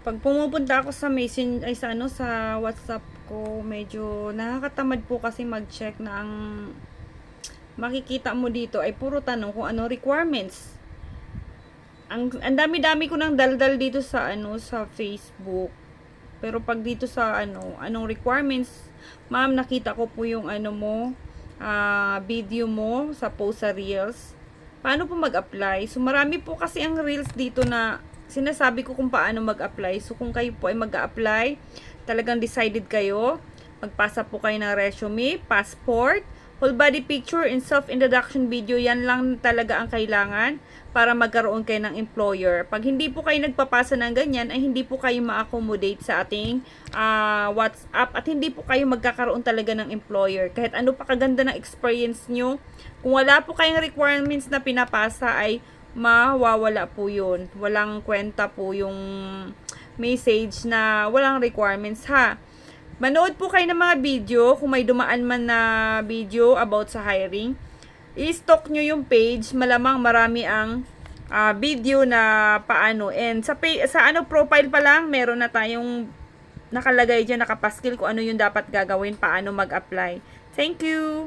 Pag pumupunta ako sa Messenger, ay sa ano, sa WhatsApp ko, medyo nakakatamad po kasi mag-check na ang makikita mo dito ay puro tanong kung ano requirements. Ang dami-dami ko nang daldal dito sa ano, sa Facebook. Pero pag dito sa ano, anong requirements, ma'am, nakita ko po yung ano mo, video mo sa post sa Reels. Paano po mag-apply? So marami po kasi ang Reels dito na sinasabi ko kung paano mag-apply. So kung kayo po ay mag-apply, talagang decided kayo, magpasa po kayo ng resume, passport, whole body picture, and self-introduction video. Yan lang talaga ang kailangan para magkaroon kayo ng employer. Pag hindi po kayo nagpapasa ng ganyan, ay hindi po kayo ma-accommodate sa ating WhatsApp at hindi po kayo magkakaroon talaga ng employer. Kahit ano pa kaganda ng experience nyo, kung wala po kayong requirements na pinapasa ay mawawala po yun. Walang kwenta po yung message na walang requirements ha. Manood po kayo ng mga video kung may dumaan man na video about sa hiring. I-stock nyo yung page, malamang marami ang video na paano. And sa ano profile pa lang, meron na tayong nakalagay dyan, nakapaskil kung ano yung dapat gagawin, paano mag-apply. Thank you!